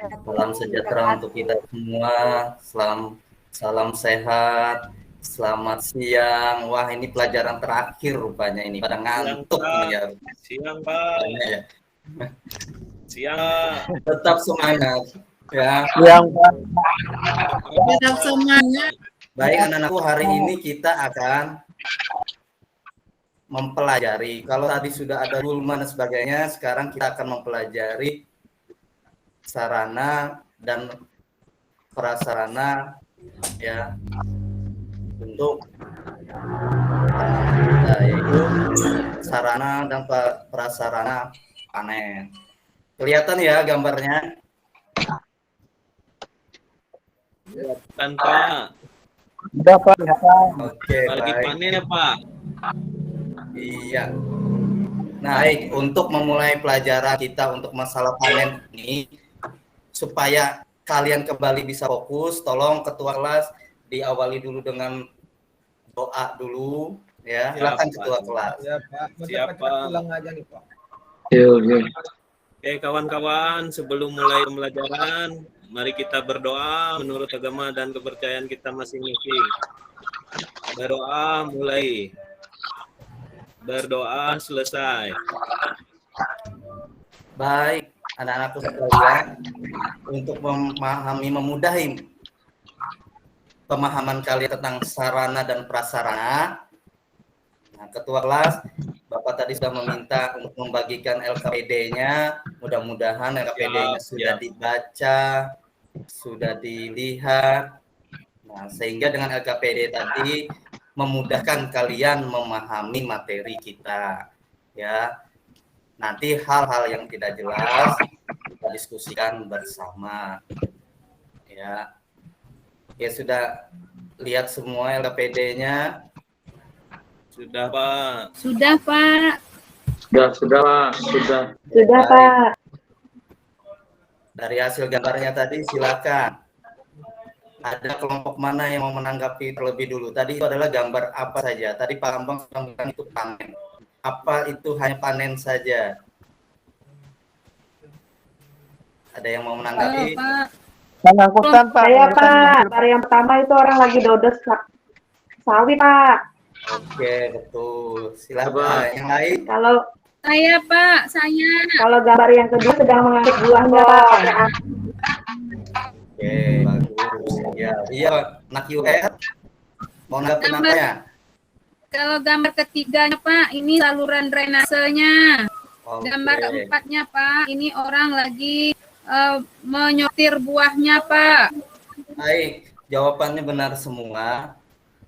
Salam sejahtera untuk kita semua. Salam sehat. Selamat siang. Wah, ini pelajaran terakhir rupanya ini. Pada ngantuk ini ya. Siang, Pak. Ya. Siang. Tetap semangat. Ya. Siang, Pak. Tetap semangat. Baik, anak-anakku, hari ini kita akan mempelajari. Kalau tadi sudah ada gulma dan sebagainya, sekarang kita akan mempelajari sarana dan prasarana ya untuk kita, yaitu sarana dan prasarana panen. Kelihatan ya gambarnya? Kelihatan, Pak. Udah, Pak. Oke, Lagi baik. panen ya, Pak? Iya. Nah, baik, untuk memulai pelajaran kita untuk masalah panen ini, supaya kalian kembali bisa fokus, tolong ketua kelas diawali dulu dengan doa dulu, ya. Silakan ketua kelas. Ya, Pak. Siapa? Pulang aja nih, Pak. Oke, kawan-kawan, sebelum mulai pembelajaran, mari kita berdoa menurut agama dan kepercayaan kita masing-masing. Berdoa mulai. Berdoa selesai. Baik, anak-anakku sekalian, untuk memudahi pemahaman kalian tentang sarana dan prasarana. Nah, ketua kelas, Bapak tadi sudah meminta untuk membagikan LKPD-nya. Mudah-mudahan LKPD-nya sudah dibaca, sudah dilihat. Nah, sehingga dengan LKPD tadi memudahkan kalian memahami materi kita. Ya. Nanti hal-hal yang tidak jelas kita diskusikan bersama. Ya. Ya sudah lihat semua LKPD-nya. Sudah, Pak. Sudah, Pak. Sudah, Pak. Sudah. Sudah, Pak. Dari hasil gambarnya tadi silakan. Ada kelompok mana yang mau menanggapi terlebih dulu? Tadi itu adalah gambar apa saja? Tadi Pak Ambang sudah bilang itu panen. Apa itu hanya panen saja? Ada yang mau menanggapi? Pak. Pengangkutan, Pak. Saya, Pak. Dari yang pertama itu orang lagi dodos sawi, Pak. Oke, betul. Silakan. Yang lain? Kalau Saya, Pak. Saya. kalau gambar yang kedua sedang mengangkut buahnya, Pak. Oke, bagus. Ya, iya, anak UR. Mau nanggapin apanya? Kalau gambar ketiganya, Pak, ini saluran drainasenya. Oke. Gambar keempatnya, Pak, ini orang lagi menyortir buahnya, Pak. Baik, jawabannya benar semua.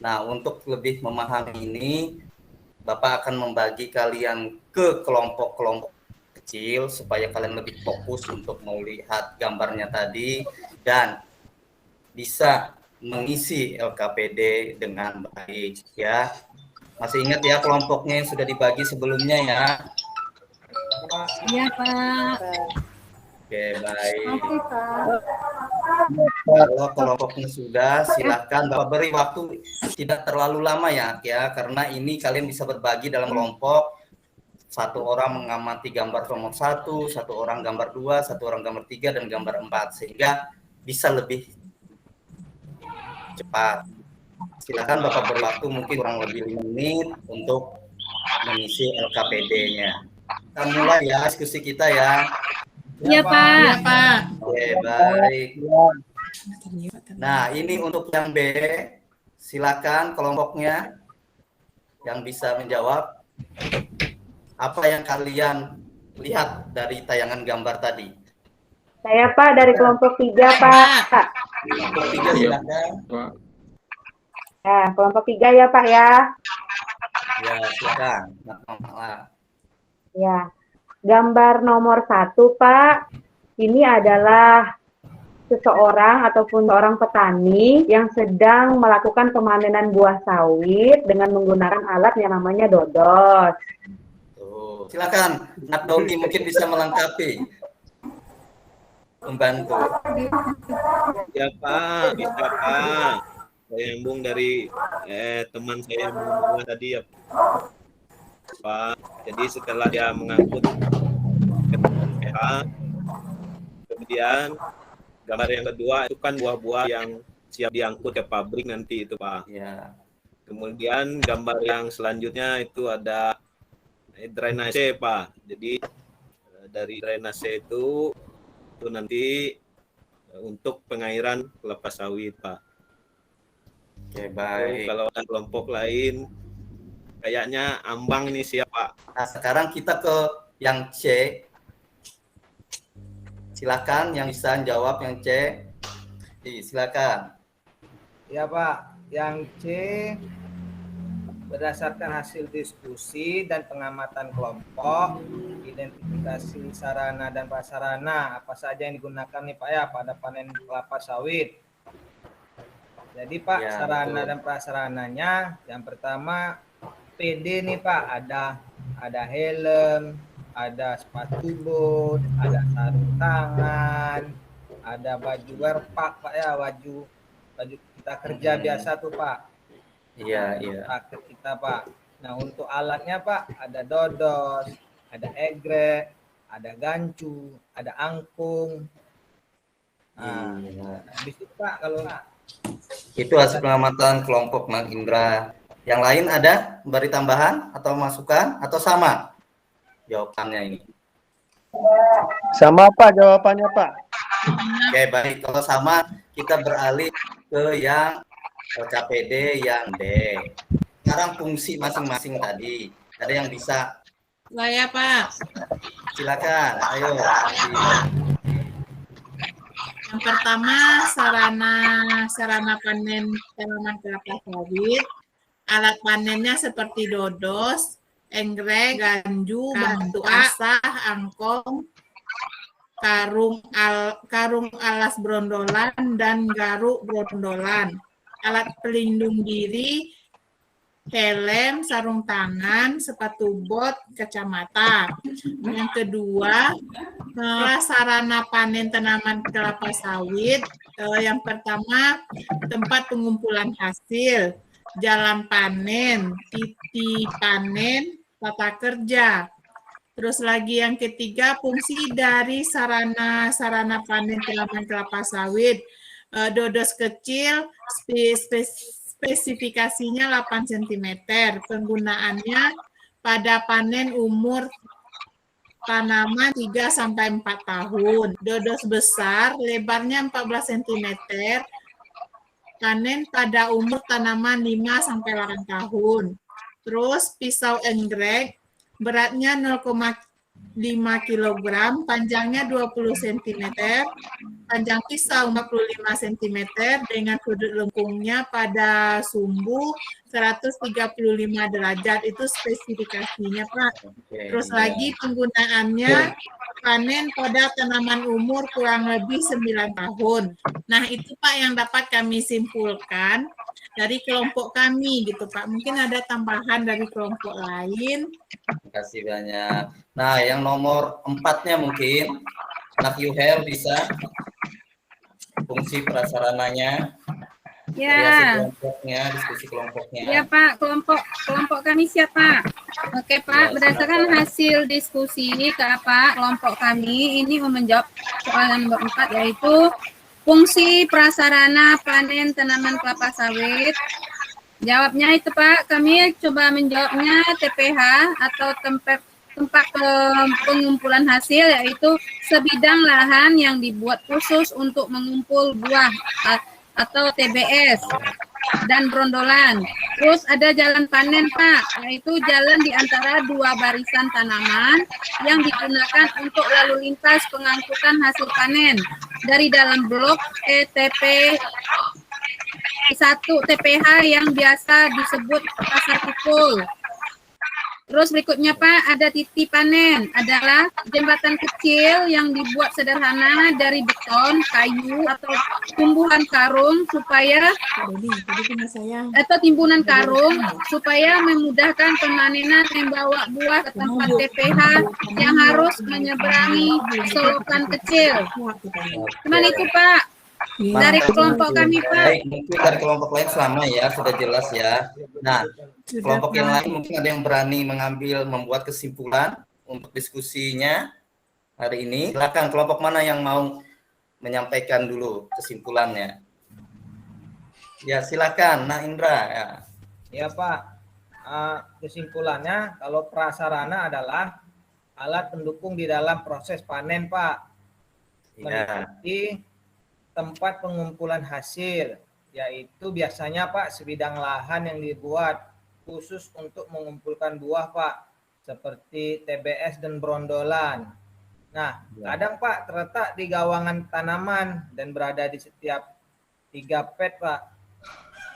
Nah, untuk lebih memahami ini, Bapak akan membagi kalian ke kelompok-kelompok kecil supaya kalian lebih fokus untuk melihat gambarnya tadi dan bisa mengisi LKPD dengan baik ya. Masih ingat ya kelompoknya yang sudah dibagi sebelumnya ya? Iya, Pak. Oke, baik. Oke, Pak. Kalau kelompoknya sudah, silakan Bapak beri waktu tidak terlalu lama ya, karena ini kalian bisa berbagi dalam kelompok. Satu orang mengamati gambar nomor 1, satu orang gambar 2, satu orang gambar 3, dan gambar 4, sehingga bisa lebih cepat. Silakan Bapak beri waktu mungkin kurang lebih 5 menit untuk mengisi LKPD-nya. Kita mulai ya diskusi kita ya. Iya, Pak. Iya, Pak. Oke, baik. Nah, ini untuk yang B, silakan kelompoknya yang bisa menjawab. Apa yang kalian lihat dari tayangan gambar tadi? Saya, Pak, dari kelompok 3, Pak. Kelompok 3 silakan. Ya, kelompok 3 ya, Pak ya. Ya, silakan. Ya. Gambar nomor 1, Pak. Ini adalah seseorang ataupun seorang petani yang sedang melakukan pemanenan buah sawit dengan menggunakan alat yang namanya dodos. Tuh, silakan, Nak Doni mungkin bisa melengkapi, membantu. Ya, Pak. Bisa, Pak. Saya nyambung dari teman saya yang ngomong tadi ya, Pak. Jadi setelah dia mengangkut kemudian Gambar yang kedua itu kan buah-buah yang siap diangkut ke pabrik nanti itu Pak. Ya. Kemudian gambar yang selanjutnya itu ada drainase Pak. Jadi dari drainase itu nanti untuk pengairan kelapa sawit Pak. Oke, baik. Kalau ada kelompok lain kayaknya ambang ini siapa? Nah, sekarang kita ke yang C. Silakan yang bisa jawab yang C. Silakan. Ya Pak, yang C berdasarkan hasil diskusi dan pengamatan kelompok, identifikasi sarana dan prasarana apa saja yang digunakan nih Pak ya pada panen kelapa sawit. Jadi Pak, Ya, sarana betul. dan prasarananya yang pertama PD nih Pak, ada helm, ada sepatu boot, ada sarung tangan, ada baju werpak Pak ya, baju kita kerja biasa tuh Pak. Iya, iya. Praktek kita Pak. Nah untuk alatnya Pak, ada dodos, ada egrek, ada gancu, ada angkung. Nah, Iya. habis itu Pak kalau Itu hasil pengamatan kelompok Mang Indra. Yang lain ada beri tambahan atau masukan atau sama jawabannya ini? Sama Pak jawabannya Pak. Oke, baik. Kalau sama kita beralih ke yang KPD yang D. Sekarang fungsi masing-masing tadi. Ada yang bisa? Saya Pak. Silakan. Ayo. Yang pertama sarana panen tanaman kelapa sawit. Alat panennya seperti dodos, enggrek, ganju, batu asah, angkong, karung alas brondolan dan garuk brondolan. Alat pelindung diri, helm, sarung tangan, sepatu bot, kacamata. Yang kedua, sarana panen tanaman kelapa sawit. Yang pertama, tempat pengumpulan hasil, jalan panen, titik panen, tata kerja. Terus lagi yang ketiga, fungsi dari sarana panen tanaman kelapa sawit. Dodos kecil, spesifikasinya 8 cm. Penggunaannya pada panen umur tanaman 3-4 tahun. Dodos besar, lebarnya 14 cm. Panen pada umur tanaman 5-8 tahun. Terus pisau enggrek, beratnya 0,5 kg, panjangnya 20 cm, panjang pisau 45 cm dengan sudut lengkungnya pada sumbu 135 derajat. Itu spesifikasinya Pak. Terus lagi penggunaannya panen pada tanaman umur kurang lebih 9 tahun. Nah itu Pak yang dapat kami simpulkan dari kelompok kami gitu Pak. Mungkin ada tambahan dari kelompok lain. Terima kasih banyak. Nah, yang nomor 4-nya mungkin anak Yuhel bisa fungsi prasarananya, Ya. kelompoknya, diskusi kelompoknya. Ya Pak, kelompok kami siapa? Oke Pak, berdasarkan hasil diskusi kelompok kami ini menjawab soal nomor 4 yaitu fungsi prasarana panen tanaman kelapa sawit. Jawabnya itu Pak, kami coba menjawabnya TPH atau tempat pengumpulan hasil, yaitu sebidang lahan yang dibuat khusus untuk mengumpul buah atau TBS dan brondolan. Terus ada jalan panen Pak, yaitu jalan di antara dua barisan tanaman yang digunakan untuk lalu lintas pengangkutan hasil panen dari dalam blok ETP 1 TPH yang biasa disebut pasar pukul. Terus berikutnya Pak, ada titik panen, adalah jembatan kecil yang dibuat sederhana dari beton, kayu, atau tumbuhan karung supaya atau timbunan karung supaya memudahkan pemanenan membawa buah ke tempat TPH yang harus menyeberangi solokan kecil. Cuman itu Pak. Dari kelompok kami Pak. Baik, mungkin dari kelompok lain sama ya, sudah jelas ya. Nah, kelompok yang lain mungkin ada yang berani membuat kesimpulan untuk diskusinya hari ini. Silakan, kelompok mana yang mau menyampaikan dulu kesimpulannya. Ya, silakan, Nak Indra. Ya. Ya Pak, kesimpulannya kalau prasarana adalah alat pendukung di dalam proses panen Pak. Ya. Meliputi tempat pengumpulan hasil, yaitu biasanya Pak sebidang lahan yang dibuat khusus untuk mengumpulkan buah Pak, seperti TBS dan brondolan. Nah, kadang Pak terletak di gawangan tanaman dan berada di setiap 3 pet Pak.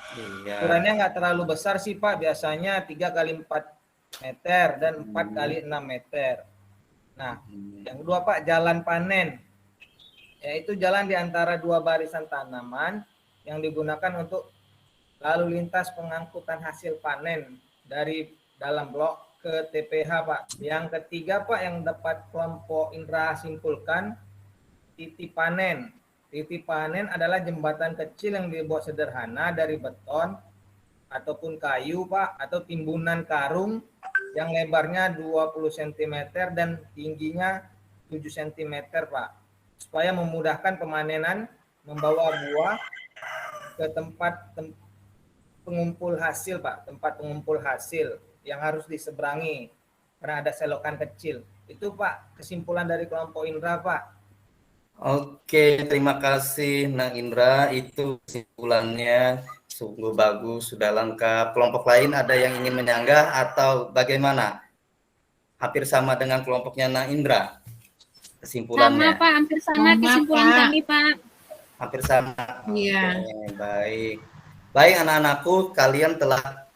Iya. Ukurannya nggak terlalu besar sih Pak, biasanya 3 kali 4 meter dan 4 kali 6 meter. Nah, yang kedua Pak, jalan panen, yaitu jalan di antara 2 barisan tanaman yang digunakan untuk lalu lintas pengangkutan hasil panen dari dalam blok ke TPH Pak. Yang ketiga Pak, yang dapat kelompok Indra simpulkan, titik panen. Titik panen adalah jembatan kecil yang dibuat sederhana dari beton ataupun kayu Pak, atau timbunan karung yang lebarnya 20 cm dan tingginya 7 cm Pak, supaya memudahkan pemanenan membawa buah ke tempat pengumpul hasil Pak, tempat pengumpul hasil yang harus diseberangi karena ada selokan kecil. Itu Pak kesimpulan dari kelompok Indra Pak. Oke, terima kasih Nak Indra. Itu kesimpulannya sungguh bagus, sudah lengkap. Kelompok lain ada yang ingin menyanggah atau bagaimana? Hampir sama dengan kelompoknya Nak Indra kesimpulannya. Sama Pak, hampir sama kesimpulan Pak. kami Pak. Hampir sama. Iya. Oke, baik. Baik anak-anakku, kalian telah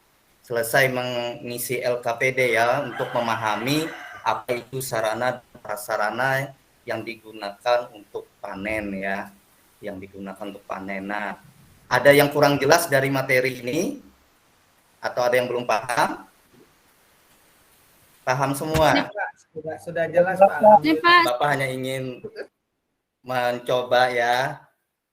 selesai mengisi LKPD ya, untuk memahami apa itu sarana dan prasarana yang digunakan untuk panen ya, yang digunakan untuk panen. Nah, ada yang kurang jelas dari materi ini atau ada yang belum paham? Paham semua? Sudah jelas Pak. Ini Pak, Bapak hanya ingin mencoba ya,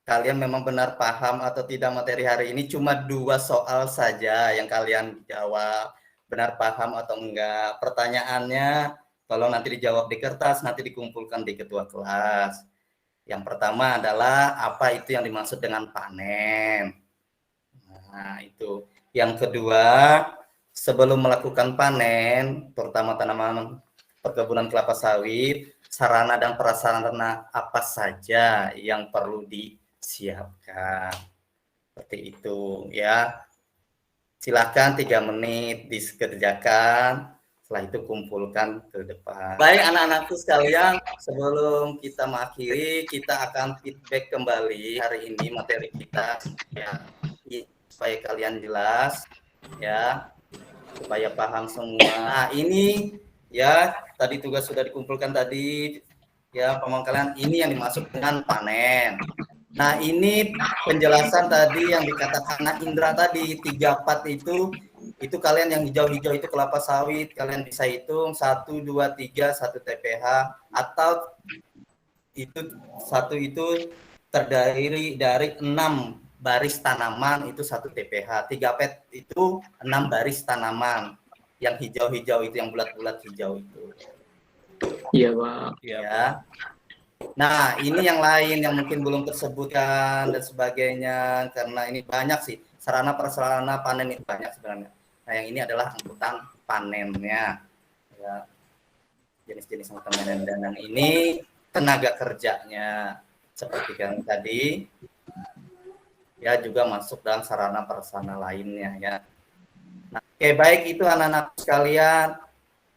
kalian memang benar paham atau tidak materi hari ini. Cuma 2 soal saja yang kalian jawab, benar paham atau enggak. Pertanyaannya tolong nanti dijawab di kertas, nanti dikumpulkan di ketua kelas. Yang pertama adalah apa itu yang dimaksud dengan panen. Nah, itu. Yang kedua, sebelum melakukan panen, terutama tanaman perkebunan kelapa sawit, sarana dan prasarana apa saja yang perlu disiapkan. Seperti itu ya. Silakan 3 menit dikerjakan. Setelah itu kumpulkan ke depan. Baik anak-anakku sekalian, sebelum kita mengakhiri, kita akan feedback kembali hari ini materi kita ya, supaya kalian jelas ya, supaya paham semua. Nah, ini ya, tadi tugas sudah dikumpulkan tadi ya, paham kalian, ini yang dimaksud dengan panen. Nah, ini penjelasan tadi yang dikatakan Nak Indra tadi, 3 part itu kalian yang hijau-hijau itu kelapa sawit, kalian bisa hitung 1, 2, 3, 1 TPH, atau itu 1 itu terdiri dari 6 baris tanaman, itu 1 TPH. 3 pet itu 6 baris tanaman yang hijau-hijau itu, yang bulat-bulat hijau itu. Iya Pak. Ya. Nah, ini yang lain yang mungkin belum tersebutkan dan sebagainya, karena ini banyak sih sarana prasarana panen itu banyak sebenarnya. Nah, yang ini adalah angkutan panennya ya, jenis-jenis angkutan panen, dan yang ini tenaga kerjanya seperti yang tadi ya, juga masuk dalam sarana prasarana lainnya ya. Nah, oke, baik, itu anak-anak sekalian,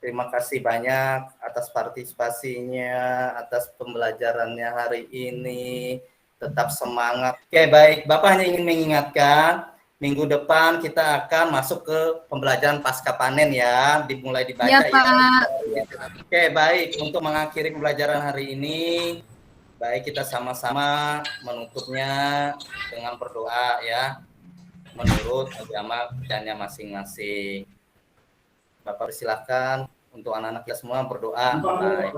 terima kasih banyak atas partisipasinya, atas pembelajarannya hari ini. Tetap semangat. Oke, baik. Bapak hanya ingin mengingatkan, minggu depan kita akan masuk ke pembelajaran pasca panen ya, dimulai dibaca ya Pak. ya. Oke, baik. Untuk mengakhiri pembelajaran hari ini, baik, kita sama-sama menutupnya dengan berdoa ya, menurut agama percayaannya masing-masing. Bapak persilahkan untuk anak-anak kita semua berdoa. Baik.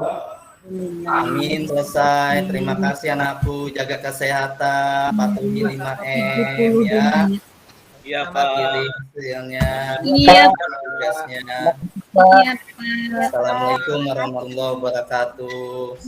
Amin, selesai. Terima kasih anakku, jaga kesehatan, patuhi 5M ya. Iya Pak. Hasilnya, Iya, tugasnya. iya Pak. Assalamualaikum warahmatullahi wabarakatuh.